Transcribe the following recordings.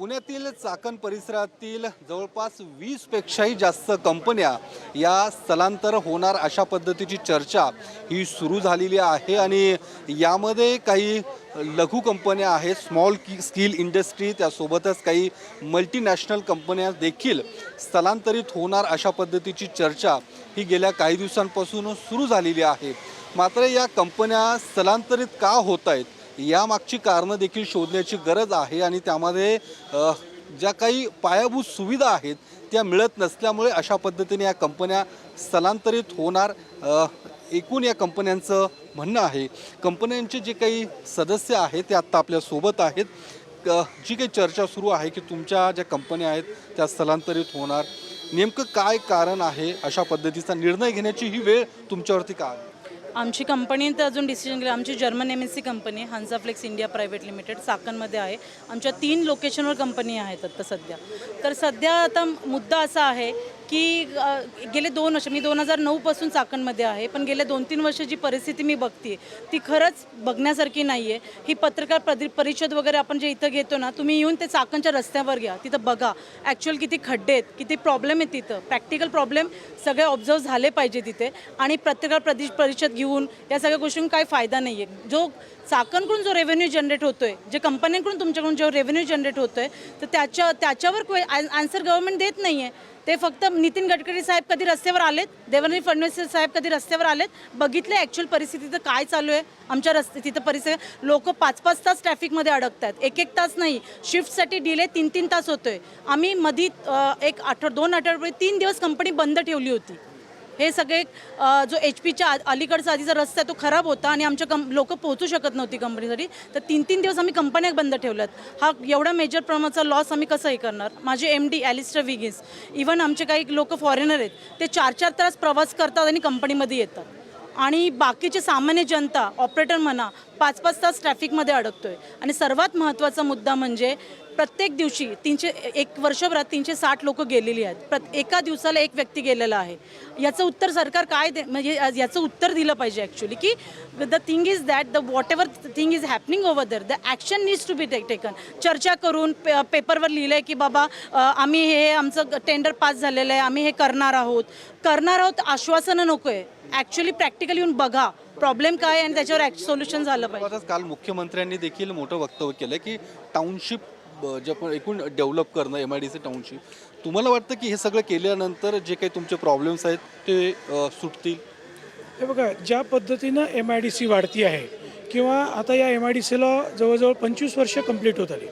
पुण्यातील चाकण परिसरातील जवळपास 20 पेक्षाही जास्त कंपन्या या स्थलांतर होणार अशा पद्धतीची चर्चा ही सुरू झालेली आहे आणि यामध्ये काही लघु कंपन्या आहेत, स्मॉल स्किल इंडस्ट्री, त्यासोबतच काही मल्टीनॅशनल कंपन्या देखील स्थलांतरित होणार अशा पद्धतीची चर्चा ही गेल्या काही दिवसांपासून सुरू झालेली आहे। मात्र या कंपन्या स्थलांतरित का होत आहेत यामागची कारणं देखील शोधण्याची गरज आहे आणि त्यामध्ये ज्या काही पायाभूत सुविधा आहेत त्या मिळत नसल्यामुळे अशा पद्धतीने या कंपन्या स्थलांतरित होणार एकूण या कंपन्यांचं म्हणणं आहे। कंपन्यांचे जे काही सदस्य आहेत ते आत्ता आपल्यासोबत आहेत। जी काही चर्चा सुरू आहे की तुमच्या ज्या कंपन्या आहेत त्या स्थलांतरित होणार, नेमकं काय कारण आहे, अशा पद्धतीचा निर्णय घेण्याची ही वेळ तुमच्यावरती का आली? आमची कंपनी तर अजून डिसिजन केलं। आमची German MNC company Hansaflex India private limited चाकणमध्ये आहे। आमच्या 3 लोकेशनवर कंपनी आहेत आता सध्या। तर सध्या आता मुद्दा असा आहे की गेले 2 वर्ष, मी 2009 पासून चाकणमध्ये आहे, पण गेले 2-3 वर्ष जी परिस्थिती मी बघते ती खरंच बघण्यासारखी नाही आहे। ही पत्रकार परिषद वगैरे आपण जे इथं घेतो ना, तुम्ही येऊन ते चाकणच्या रस्त्यावर घ्या, तिथं बघा ॲक्च्युअल किती खड्डे आहेत, किती प्रॉब्लेम आहेत तिथं, प्रॅक्टिकल प्रॉब्लेम सगळे ऑब्झर्व झाले पाहिजे तिथे। आणि पत्रकार परिषद घेऊन या सगळ्या गोष्टींना काही फायदा नाही आहे। जो चाकणकडून जो रेव्हेन्यू जनरेट होतोय, जे कंपन्यांकडून तुमच्याकडून जो रेव्हेन्यू जनरेट होतोय, तर त्याच्यावर आन्सर गव्हर्नमेंट देत नाही आहे। ते फक्त नितीन गडकरी साहेब कधी रस्त्यावर आलेत, देवेंद्र फडणवीस साहेब कधी रस्त्यावर आलेत, बघितले ॲक्च्युअल परिस्थितीचं काय चालू आहे आमच्या तिथं परिस्थिती। लोक 5-5 तास ट्रॅफिकमध्ये अडकत आहेत, 1-1 तास नाही, शिफ्टसाठी डिले 3-3 तास होतोय। आम्ही मध्ये 2 आठवड्यापूर्वी 3 दिवस कंपनी बंद ठेवली होती। हे सगळे जो HPच्या अलीकडचा आधीचा रस्ता आहे तो खराब होता आणि आमच्या लोक पोहोचू शकत नव्हती कंपनीसाठी, तर 3-3 दिवस आम्ही कंपन्या बंद ठेवल्यात। हा एवढा मेजर प्रमाणाचा लॉस आम्ही कसं हे करणार? माझे MD ॲलिस्टर विगिन्स, इव्हन आमचे काही लोक फॉरेनर आहेत, ते 4-4 तास प्रवास करतात आणि कंपनीमध्ये येतात, आणि बाकीचे सामान्य जनता, ऑपरेटर म्हणा, 5-5 तास ट्रॅफिकमध्ये अडकतोय। आणि सर्वात महत्त्वाचा मुद्दा म्हणजे प्रत्येक दिवशी 1 वर्षभरात 360 लोक गेलेली आहेत, एका दिवसाला 1 व्यक्ती गेलेला आहे। याचं उत्तर सरकार काय म्हणजे याचं उत्तर दिलं पाहिजे ॲक्च्युली, की the thing is that the whatever thing is happening over there, the action needs to be taken. चर्चा करून पेपरवर लिहिलं आहे की बाबा आम्ही हे आमचं टेंडर पास झालेलं आहे, आम्ही हे करणार आहोत, आश्वासनं नको आहे। ॲक्च्युली प्रॅक्टिकली येऊन बघा प्रॉब्लेम काय आणि त्याच्यावर सोल्युशन झालं पाहिजे। काल मुख्यमंत्र्यांनी देखील मोठं वक्तव्य केलं की टाउनशिप जे पण एकूण डेव्हलप करणं, MIDC टाउनशिप, तुम्हाला वाटतं की हे सगळं केल्यानंतर जे काही तुमचे प्रॉब्लेम्स आहेत ते सुटतील? हे बघा, ज्या पद्धतीनं MIDC वाढती आहे किंवा आता या MIDCला जवळजवळ 25 वर्ष कंप्लीट होत आली,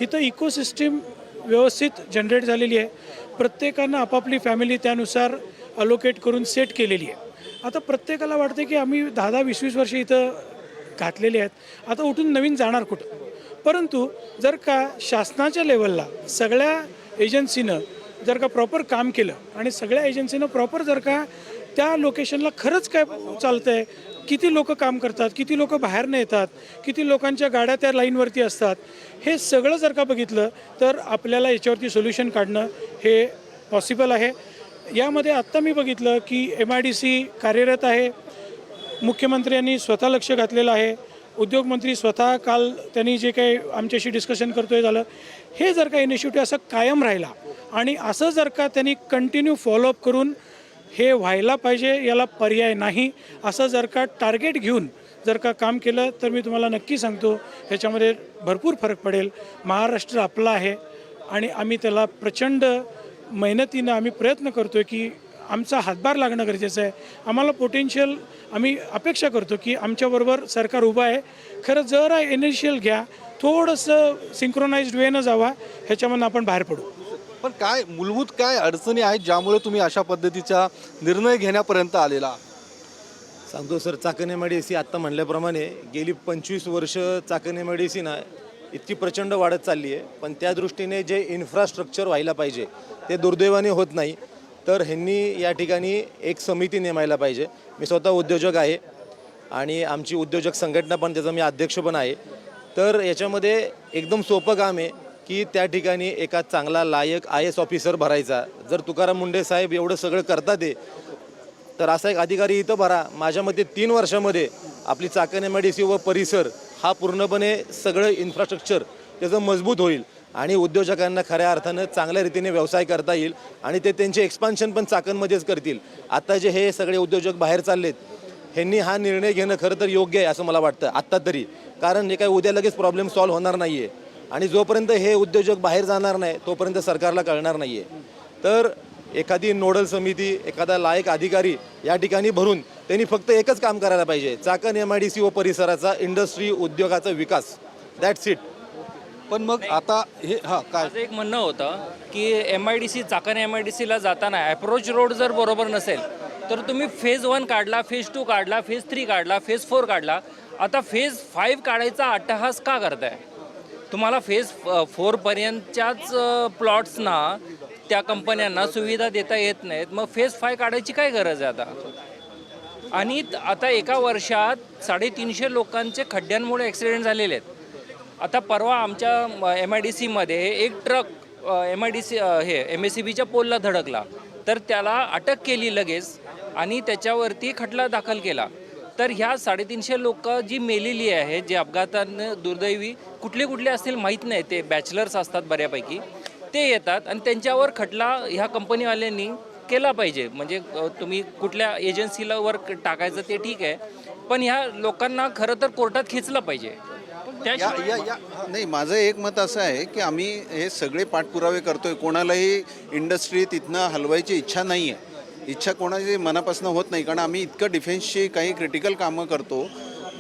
इथं इकोसिस्टीम व्यवस्थित जनरेट झालेली आहे। प्रत्येकानं आपापली फॅमिली त्यानुसार अलोकेट करून सेट केलेली आहे। आता प्रत्येकाला वाटते की आम्ही 10-20 वर्ष इथं घातलेले आहेत, आता उठून नवीन जाणार कुठं? परंतु जर का शासनाच्या लेवलला सगळ्या एजन्सीनं जर का प्रॉपर काम केलं आणि सगळ्या एजन्सीनं प्रॉपर जर का त्या लोकेशनला खरंच काय चालतं आहे, किती लोक काम करतात, किती लोक बाहेरनं येतात, किती लोकांच्या गाड्या त्या लाईनवरती असतात, हे सगळं जर का बघितलं तर आपल्याला याच्यावरती सोल्युशन काढणं हे पॉसिबल आहे। यामध्ये आत्ता मी बघितलं की MIDC कार्यरत आहे, मुख्यमंत्र्यांनी स्वतः लक्ष घातलेलं आहे, उद्योगमंत्री स्वतः काल त्यांनी जे काही आमच्याशी डिस्कशन करतोय झालं, हे जर का इनिशिएटिव्ह असं कायम राहिला आणि असं जर का त्यांनी कंटिन्यू फॉलोअप करून हे व्हायला पाहिजे, याला पर्याय नाही, असं जर का टार्गेट घेऊन जर का काम केलं तर मी तुम्हाला नक्की सांगतो ह्याच्यामध्ये भरपूर फरक पडेल। महाराष्ट्र आपला आहे आणि आम्ही त्याला प्रचंड मेहनतीनं आम्ही प्रयत्न करतो आहे की आमचा हातभार लागणं गरजेचं आहे। आम्हाला पोटेन्शियल, आम्ही अपेक्षा करतो की आमच्याबरोबर सरकार उभं आहे। खरं जरा इनिशियल घ्या, थोडंसं सिंक्रोनाइज्ड वेनं जावा, ह्याच्यामधून आपण बाहेर पडू। पण काय मूलभूत काय अडचणी आहेत ज्यामुळे तुम्ही अशा पद्धतीचा निर्णय घेण्यापर्यंत आलेला? सांगतो सर, चाकण MIDC आत्ता म्हणल्याप्रमाणे गेली 25 वर्ष चाकण MIDC ना इतकी प्रचंड वाढत चालली आहे, पण त्या दृष्टीने जे इन्फ्रास्ट्रक्चर व्हायला पाहिजे ते दुर्दैवाने होत नाही। तर ह्यांनी या ठिकाणी एक समिती नेमायला पाहिजे। मी स्वतः उद्योजक आहे आणि आमची उद्योजक संघटना पण, त्याचा मी अध्यक्ष पण आहे। तर याच्यामध्ये एकदम सोपं काम आहे की त्या ठिकाणी एका चांगला लायक IAS ऑफिसर भरायचा। जर तुकाराम मुंडे साहेब एवढं सगळं करतात आहे तर असा एक अधिकारी इथं भरा। माझ्या मते 3 वर्षामध्ये आपली चाकण MIDC व परिसर हा पूर्णपणे सगळं इन्फ्रास्ट्रक्चर त्याचं मजबूत होईल। आणि उद्योजकांना खऱ्या अर्थानं चांगल्या रीतीने व्यवसाय करता येईल आणि ते त्यांचे एक्सपान्शन पण चाकणमध्येच करतील. आता जे हे सगळे उद्योजक बाहेर चाललेत ह्यांनी हा निर्णय घेणं खरं तर योग्य आहे असं मला वाटतं आत्ता तरी, कारण हे काय उद्या लगेच प्रॉब्लेम सॉल्व्ह होणार नाही आहे आणि जोपर्यंत हे उद्योजक बाहेर जाणार नाही तोपर्यंत सरकारला कळणार नाही आहे. तर एखादी नोडल समिती, एखादा लायक अधिकारी या ठिकाणी भरून त्यांनी फक्त एकच काम करायला पाहिजे, चाकण MIDC व परिसराचा इंडस्ट्री उद्योगाचा विकास, दॅट्स इट. पण मग आता हे काय माझं एक म्हणणं होतं की MIDC चाकण MIDCला जाताना अप्रोच रोड जर बरोबर नसेल तर तुम्ही फेज 1 काढला, फेज 2 काढला, फेज 3 काढला, फेज 4 काढला, आता फेज 5 काढायचा अट्टहास का करताय? तुम्हाला फेज 4 पर्यंतच्याच प्लॉट्सना त्या कंपन्यांना सुविधा देता येत नाहीत, मग फेज 5 काढायची काय गरज आहे आता? आणि आता एका वर्षात 350 लोकांचे खड्ड्यांमुळे ॲक्सिडेंट झालेले आहेत. आता परवा आमच्या MIDCमध्ये एक ट्रक MIDC MSCBच्या पोलला धडकला, तर त्याला अटक केली लगेच आणि त्याच्यावरती खटला दाखल केला. तर ह्या 350 लोक जी मेलेली आहेत, जे अपघातानं दुर्दैवी कुठले असतील माहीत नाही, ते बॅचलर्स असतात बऱ्यापैकी, ते येतात आणि त्यांच्यावर खटला ह्या कंपनीवाल्यांनी केला पाहिजे. म्हणजे तुम्ही कुठल्या एजन्सीला वर टाकायचं ते ठीक आहे, पण ह्या लोकांना खरं तर कोर्टात खेचलं पाहिजे. नाही, माझं एक मत असं आहे की आम्ही हे सगळे पाठपुरावे करतोय, कोणालाही इंडस्ट्री तिथनं हलवायची इच्छा नाही आहे, इच्छा कोणाची मनापासून होत नाही, कारण आम्ही इतकं डिफेन्सची काही क्रिटिकल कामं करतो,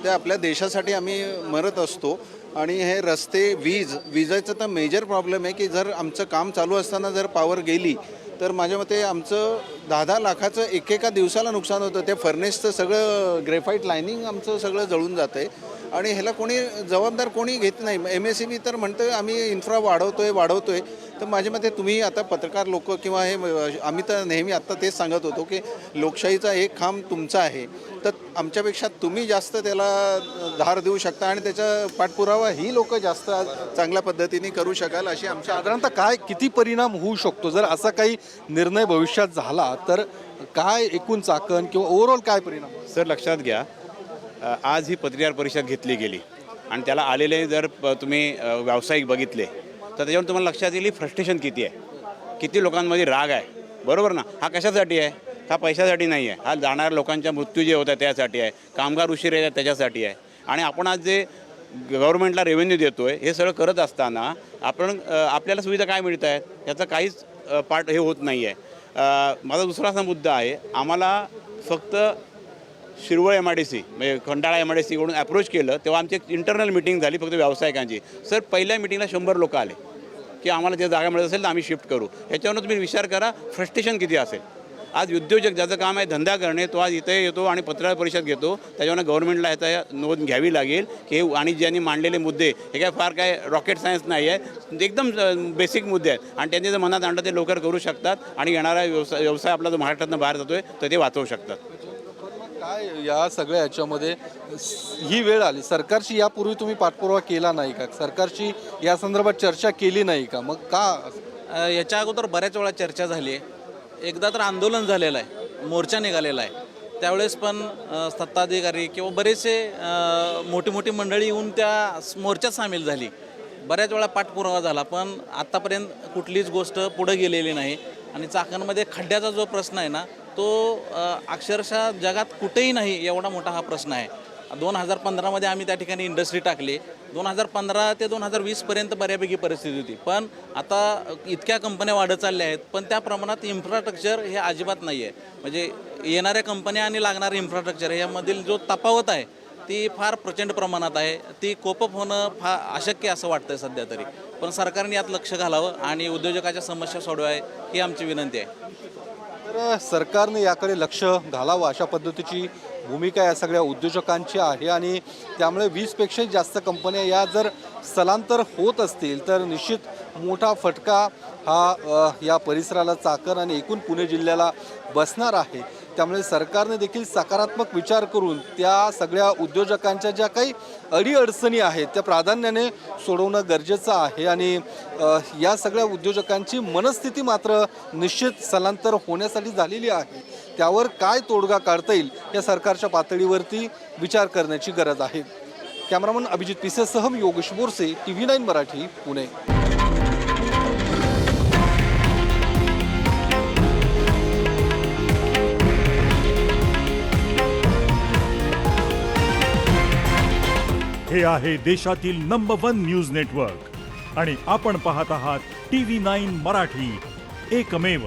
ते आपल्या देशासाठी आम्ही मरत असतो. आणि हे रस्ते, विजेचं तर मेजर प्रॉब्लेम आहे की जर आमचं काम चालू असताना जर पॉवर गेली तर माझ्या मते आमचं 10-10 लाखाचं एकेका दिवसाला नुकसान होतं. ते फर्नेसचं सगळं ग्रेफाईट लायनिंग आमचं सगळं जळून जातं आहे आणि ह्याला कोणी जबाबदार कोणी घेत नाही. MSCB तर म्हणतं आम्ही इन्फ्रा वाढवतोय. तर माझ्या मते तुम्ही आता पत्रकार लोक किंवा हे आम्ही तर नेहमी आत्ता तेच सांगत होतो की लोकशाहीचा एक खांब तुमचा आहे, तर आमच्यापेक्षा तुम्ही जास्त त्याला धार देऊ शकता आणि त्याचा पाठपुरावा ही लोक जास्त चांगल्या पद्धतीने करू शकाल अशी आमच्या साधारणतः किती परिणाम होऊ शकतो जर असा काही निर्णय भविष्यात झाला तर? काय एकूण चाकण किंवा ओव्हरऑल काय परिणाम? सर लक्षात घ्या, आज ही पत्रकार परिषद घेतली गेली आणि त्याला आलेले जर तुम्ही व्यावसायिक बघितले तर त्याच्यावर तुम्हाला लक्षात येईल फ्रस्ट्रेशन किती आहे, किती लोकांमध्ये राग आहे. बरोबर ना? हा कशासाठी आहे? हा पैशासाठी नाही आहे, हा जाणाऱ्या लोकांच्या मृत्यू जे होतात त्यासाठी आहे, कामगार उशीर येतात त्याच्यासाठी आहे. आणि आपण आज जे गव्हर्नमेंटला रेव्हेन्यू देतो आहे हे सगळं करत असताना आपल्याला सुविधा काय मिळत आहेत याचा काहीच पार्ट हे होत नाही आहे. माझा दुसरा असा मुद्दा आहे, आम्हाला फक्त शिरवळ MIDC म्हणजे खंडाळा MIDC कडून अप्रोच केलं तेव्हा आमची एक इंटरनल मिटिंग झाली फक्त व्यावसायिकांची. सर पहिल्या मिटिंगला 100 लोक आले की आम्हाला जे जागा मिळत असेल तर आम्ही शिफ्ट करू. याच्यावरून तुम्ही विचार करा फ्रस्ट्रेशन किती असेल. आज उद्योजक ज्याचं काम आहे धंदा करणे तो आज इथे येतो आणि पत्रकार परिषद घेतो, त्याच्यावर गव्हर्नमेंटला ह्याचा नोंद घ्यावी लागेल की आणि ज्यांनी मांडलेले मुद्दे हे काय फार काय रॉकेट सायन्स नाही आहे, एकदम बेसिक मुद्दे आहेत आणि त्यांनी जर मनात आणलं ते लवकर करू शकतात आणि येणारा व्यवसाय आपला जो महाराष्ट्रातून बाहेर जातोय तर ते वाचवू शकतात. काय या सगळ्या ह्याच्यामध्ये ही वेळ आली, सरकारची यापूर्वी तुम्ही पाठपुरावा केला नाही का? सरकारची या संदर्भात चर्चा केली नाही का? मग का? याच्या अगोदर बऱ्याच वेळा चर्चा झाली आहे, एकदा तर आंदोलन झालेलं आहे, मोर्चा निघालेला आहे, त्यावेळेस पण सत्ताधिकारी किंवा बरेचसे मोठी मंडळी येऊन त्या मोर्चात सामील झाली. बऱ्याच वेळा पाठपुरावा झाला पण आत्तापर्यंत कुठलीच गोष्ट पुढं गेलेली नाही. आणि चाकणमध्ये खड्ड्याचा जो प्रश्न आहे ना तो अक्षरशः जगात कुठेही नाही एवढा मोठा हा प्रश्न आहे. 2015मध्ये आम्ही त्या ठिकाणी इंडस्ट्री टाकली, 2015 ते 2020पर्यंत बऱ्यापैकी परिस्थिती होती. पण आता इतक्या कंपन्या वाढत चालल्या आहेत पण त्या प्रमाणात इन्फ्रास्ट्रक्चर हे अजिबात नाही आहे. म्हणजे येणाऱ्या कंपन्या आणि लागणारं इन्फ्रास्ट्रक्चर यामधील जो तफावत आहे ती फार प्रचंड प्रमाणात आहे. ती कोपअप होणं फार अशक्य असं वाटतं सध्या तरी. पण सरकारने यात लक्ष घालावं आणि उद्योजकाच्या समस्या सोडवाय ही आमची विनंती आहे. तर सरकारने याकडे लक्ष घालावं अशा पद्धतीची भूमिका या सगळ्या उद्योजकांची आहे आणि त्यामुळे 20पेक्षाही जास्त कंपन्या या जर स्थलांतर होत असतील तर निश्चित मोठा फटका हा या परिसराला, चाकण आणि एकूण पुणे जिल्ह्याला बसणार आहे. त्यामुळे सरकारने देखील सकारात्मक विचार करून त्या सगळ्या उद्योजकांच्या ज्या काही अडीअडचणी आहेत त्या प्राधान्याने सोडवणं गरजेचं आहे. आणि या सगळ्या उद्योजकांची मनस्थिती मात्र निश्चित स्थलांतर होण्यासाठी झालेली आहे. त्यावर काय तोडगा काढता येईल या सरकारच्या पातळीवरती विचार करण्याची गरज आहे. कॅमेरामन अभिजित पिसेसह योगेश बोरसे, TV9 मराठी, पुणे. हे आहे देशातील नंबर 1 न्यूज नेटवर्क आणि आपण पाहत आहात TV9 मराठी, एकमेव.